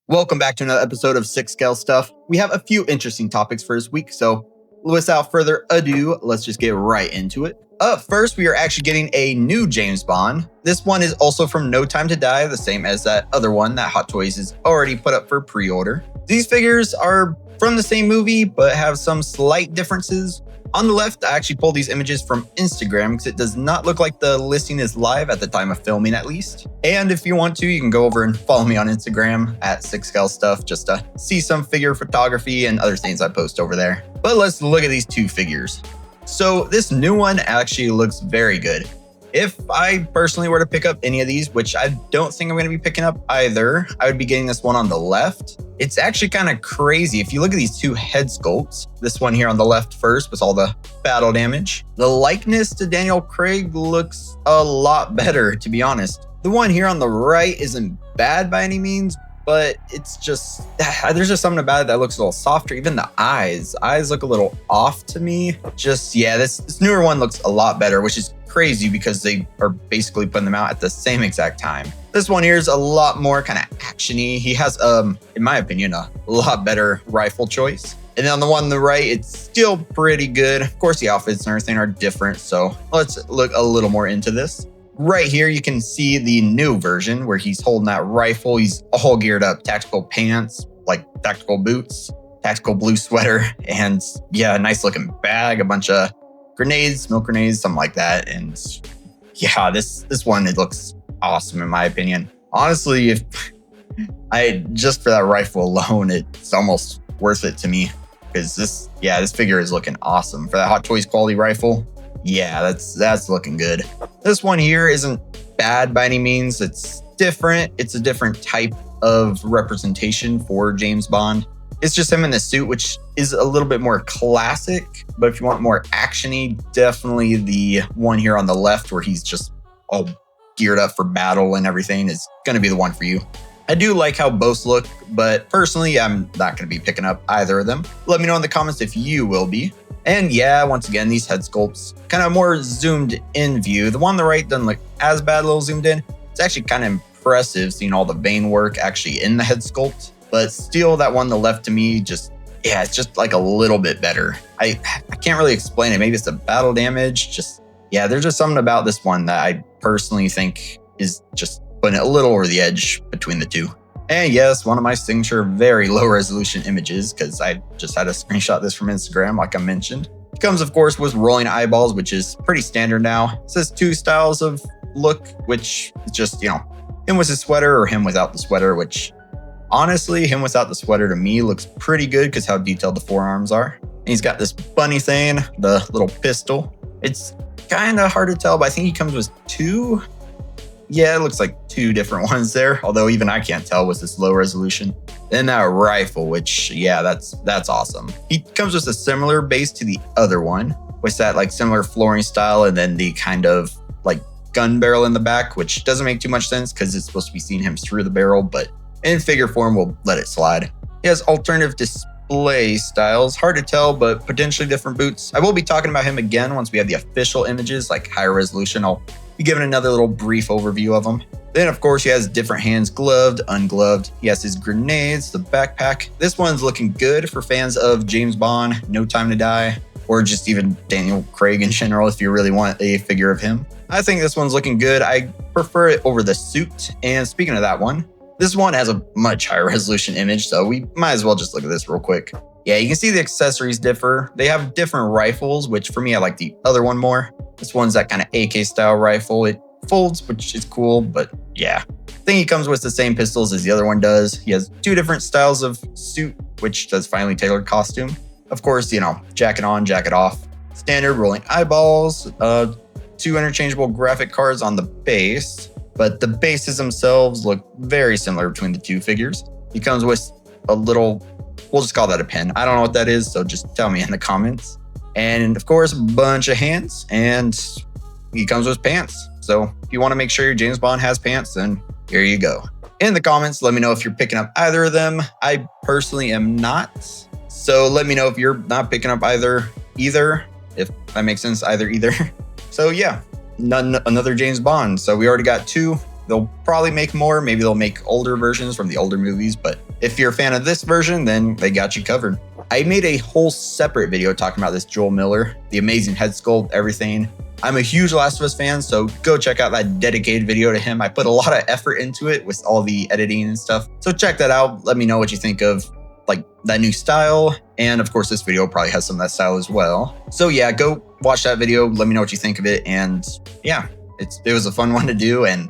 Welcome back to another episode of Six Scale Stuff. We have a few interesting topics for this week, so without further ado, let's just get right into it. Up first, we are actually getting a new James Bond. This one is also from No Time to Die, the same as that other one that Hot Toys is already put up for pre-order. These figures are from the same movie, but have some slight differences. On the left, I actually pulled these images from Instagram because it does not look like the listing is live at the time of filming, at least. And if you want to, you can go over and follow me on Instagram at Six Scale Stuff just to see some figure photography and other things I post over there. But let's look at these two figures. So this new one actually looks very good. If I personally were to pick up any of these, which I don't think I'm going to be picking up either, I would be getting this one on the left. It's actually kind of crazy. If you look at these two head sculpts, this one here on the left first with all the battle damage, the likeness to Daniel Craig looks a lot better, to be honest. The one here on the right isn't bad by any means, but it's just, there's just something about it that looks a little softer. Even the eyes look a little off to me. This newer one looks a lot better, which is crazy because they are basically putting them out at the same exact time. This one here is a lot more kind of actiony. He has, in my opinion, a lot better rifle choice. And then on the one on the right, it's still pretty good. Of course, the outfits and everything are different. So let's look a little more into this. Right here, you can see the new version where he's holding that rifle. He's all geared up, tactical pants, like tactical boots, tactical blue sweater, and yeah, a nice looking bag, a bunch of grenades, smoke grenades, something like that. And yeah, this one, it looks awesome in my opinion. Honestly, if just for that rifle alone, it's almost worth it to me because this figure is looking awesome for that Hot Toys quality rifle. Yeah, that's looking good. This one here isn't bad by any means. It's different. It's a different type of representation for James Bond. It's just him in the suit, which is a little bit more classic. But if you want more actiony, definitely the one here on the left where he's just all geared up for battle and everything is going to be the one for you. I do like how both look, but personally, I'm not going to be picking up either of them. Let me know in the comments if you will be. And yeah, once again, these head sculpts, kind of more zoomed in view. The one on the right doesn't look as bad, a little zoomed in. It's actually kind of impressive seeing all the vein work actually in the head sculpt. But still, that one on the left to me, it's just like a little bit better. I can't really explain it. Maybe it's the battle damage. There's just something about this one that I personally think is just putting it a little over the edge between the two. And yes, one of my signature very low resolution images, because I just had to screenshot this from Instagram, like I mentioned. It comes, of course, with rolling eyeballs, which is pretty standard now. It says two styles of look, which is just, him with his sweater or him without the sweater, which honestly, him without the sweater to me looks pretty good because how detailed the forearms are. And he's got this bunny thing, the little pistol. It's kind of hard to tell, but I think he comes with two. Yeah, it looks like two different ones there, although even I can't tell with this low resolution. Then that rifle, which, that's awesome. He comes with a similar base to the other one, with that like similar flooring style and then the kind of like gun barrel in the back, which doesn't make too much sense because it's supposed to be seeing him through the barrel, but in figure form, we'll let it slide. He has alternative display styles, hard to tell, but potentially different boots. I will be talking about him again once we have the official images, like higher resolution. I'll be giving another little brief overview of them. Then, of course, he has different hands, gloved, ungloved. He has his grenades, the backpack. This one's looking good for fans of James Bond, No Time to Die, or just even Daniel Craig in general if you really want a figure of him. I think this one's looking good. I prefer it over the suit. And speaking of that one, this one has a much higher resolution image, so we might as well just look at this real quick. Yeah, you can see the accessories differ. They have different rifles, which for me, I like the other one more. This one's that kind of AK style rifle. It folds, which is cool, but yeah. I think he comes with the same pistols as the other one does. He has two different styles of suit, which does finely tailored costume. Of course, jacket on, jacket off. Standard rolling eyeballs, two interchangeable graphic cards on the base, but the bases themselves look very similar between the two figures. He comes with a little, we'll just call that a pin. I don't know what that is, so just tell me in the comments. And of course, a bunch of hands, and he comes with pants. So if you want to make sure your James Bond has pants, then here you go. In the comments, let me know if you're picking up either of them. I personally am not. So let me know if you're not picking up either, if that makes sense, either. So yeah, another James Bond. So we already got two. They'll probably make more. Maybe they'll make older versions from the older movies, but if you're a fan of this version, then they got you covered. I made a whole separate video talking about this Joel Miller, the amazing head sculpt, everything. I'm a huge Last of Us fan, so go check out that dedicated video to him. I put a lot of effort into it with all the editing and stuff. So check that out. Let me know what you think of like that new style. And of course, this video probably has some of that style as well. So yeah, go watch that video. Let me know what you think of it. And yeah, it was a fun one to do. And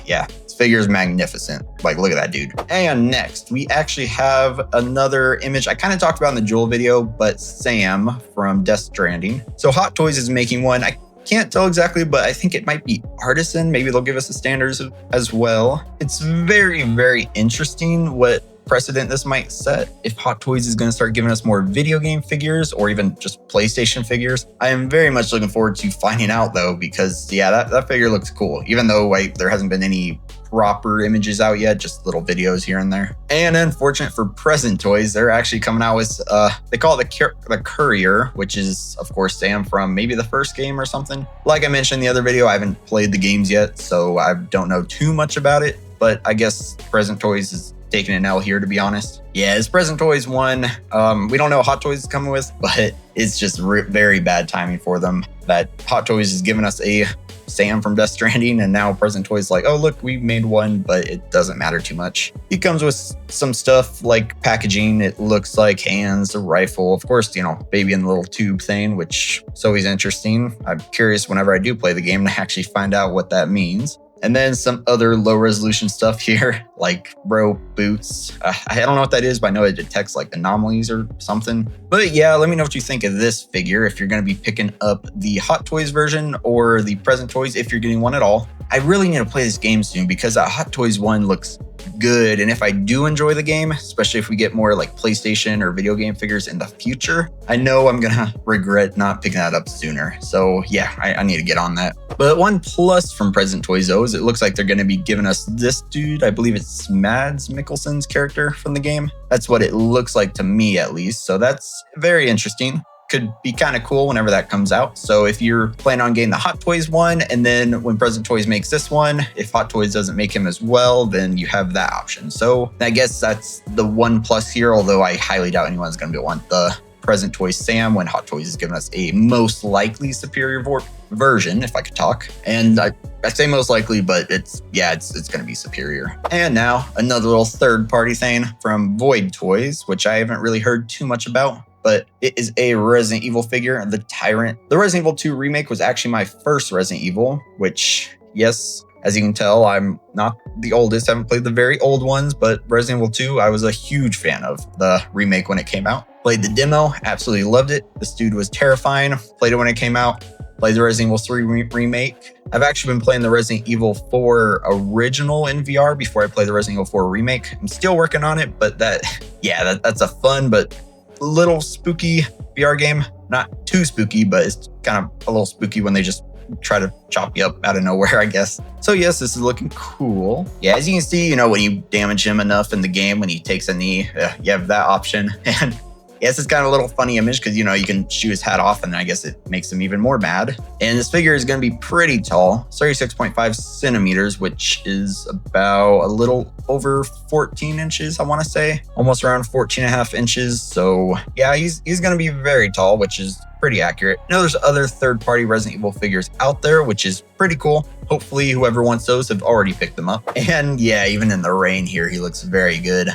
yeah, this figure is magnificent. Like, look at that dude. And next, we actually have another image I kind of talked about in the Joel video, but Sam from Death Stranding. So Hot Toys is making one. I can't tell exactly, but I think it might be Artisan. Maybe they'll give us the standards as well. It's very, very interesting what precedent this might set if Hot Toys is going to start giving us more video game figures or even just PlayStation figures. I am very much looking forward to finding out though, because yeah, that figure looks cool, even though there hasn't been any proper images out yet, just little videos here and there. And unfortunate for Present Toys, they're actually coming out with they call it the Courier, which is of course Sam from maybe the first game or something. Like I mentioned in the other video, I haven't played the games yet, so I don't know too much about it, but I guess Present Toys is taking an L here, to be honest. Yeah, it's Present Toys one. We don't know what Hot Toys is coming with, but it's just very bad timing for them that Hot Toys is giving us a Sam from Death Stranding, and now Present Toys like, oh look, we made one, but it doesn't matter too much. It comes with some stuff like packaging. It looks like hands, a rifle, of course, you know, baby in the little tube thing, which is always interesting. I'm curious whenever I do play the game to actually find out what that means. And then some other low resolution stuff here, like bro boots. I don't know what that is, but I know it detects like anomalies or something. But yeah, let me know what you think of this figure, if you're going to be picking up the Hot Toys version or the Present Toys, if you're getting one at all. I really need to play this game soon because that Hot Toys one looks good. And if I do enjoy the game, especially if we get more like PlayStation or video game figures in the future, I know I'm gonna regret not picking that up sooner. So yeah, I need to get on that. But one plus from Present Toys though is it looks like they're gonna be giving us this dude. I believe it's Mads Mikkelsen's character from the game. That's what it looks like to me at least. So that's very interesting. Could be kind of cool whenever that comes out. So if you're planning on getting the Hot Toys one, and then when Present Toys makes this one, if Hot Toys doesn't make him as well, then you have that option. So I guess that's the one plus here, although I highly doubt anyone's going to want the Present Toys Sam when Hot Toys is giving us a most likely superior version, if I could talk. And I say most likely, but it's going to be superior. And now another little third party thing from Void Toys, which I haven't really heard too much about, but it is a Resident Evil figure, the Tyrant. The Resident Evil 2 remake was actually my first Resident Evil, which, yes, as you can tell, I'm not the oldest. I haven't played the very old ones, but Resident Evil 2, I was a huge fan of the remake when it came out. Played the demo, absolutely loved it. This dude was terrifying. Played it when it came out. Played the Resident Evil 3 remake. I've actually been playing the Resident Evil 4 original in VR before I play the Resident Evil 4 remake. I'm still working on it, but that's a fun but little spooky VR game. Not too spooky, but it's kind of a little spooky when they just try to chop you up out of nowhere, I guess. So yes, this is looking cool. Yeah, as you can see, you know, when you damage him enough in the game, when he takes a knee, you have that option. And yes, it's kind of a little funny image because, you know, you can shoot his hat off and I guess it makes him even more mad. And this figure is going to be pretty tall, 36.5 centimeters, which is about a little over 14 inches, I want to say. Almost around 14 and a half inches. So yeah, he's going to be very tall, which is pretty accurate. I know there's other third-party Resident Evil figures out there, which is pretty cool. Hopefully whoever wants those have already picked them up. And yeah, even in the rain here, he looks very good.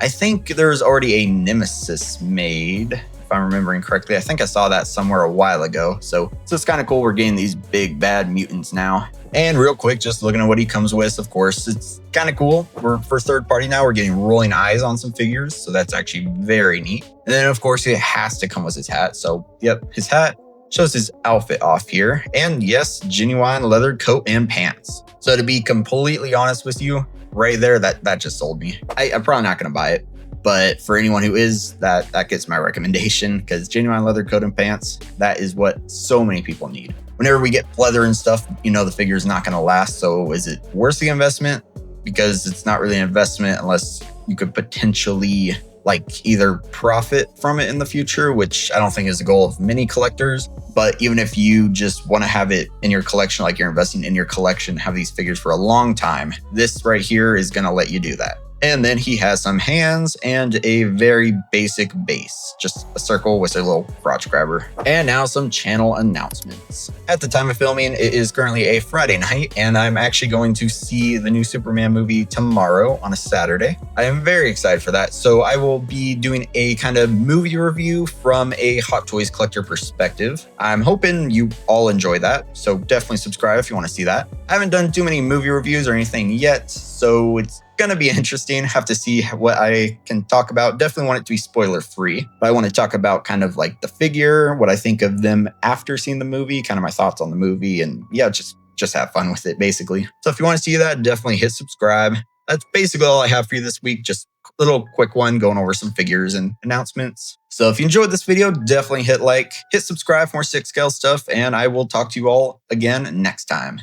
I think there's already a Nemesis made, if I'm remembering correctly. I think I saw that somewhere a while ago. So it's kind of cool. We're getting these big bad mutants now. And real quick, just looking at what he comes with, of course, it's kind of cool. For third party now, we're getting rolling eyes on some figures. So that's actually very neat. And then of course, it has to come with his hat. So yep, his hat shows his outfit off here. And yes, genuine leather coat and pants. So to be completely honest with you, right there, that just sold me. I'm probably not going to buy it, but for anyone who is, that gets my recommendation, because genuine leather coat and pants, that is what so many people need. Whenever we get pleather and stuff, you know the figure is not going to last. So is it worth the investment? Because it's not really an investment unless you could potentially like either profit from it in the future, which I don't think is the goal of many collectors. But even if you just want to have it in your collection, like you're investing in your collection, have these figures for a long time, this right here is going to let you do that. And then he has some hands and a very basic base, just a circle with a little crotch grabber. And now some channel announcements. At the time of filming, it is currently a Friday night, and I'm actually going to see the new Superman movie tomorrow on a Saturday. I am very excited for that. So I will be doing a kind of movie review from a Hot Toys collector perspective. I'm hoping you all enjoy that, so definitely subscribe if you want to see that. I haven't done too many movie reviews or anything yet, so it's gonna be interesting. Have to see what I can talk about. Definitely want it to be spoiler free, but I want to talk about kind of like the figure, what I think of them after seeing the movie, kind of my thoughts on the movie, and yeah, just have fun with it basically. So if you want to see that, definitely hit subscribe. That's basically all I have for you this week. Just a little quick one going over some figures and announcements. So if you enjoyed this video, definitely hit like, hit subscribe for more 6 scale stuff, and I will talk to you all again next time.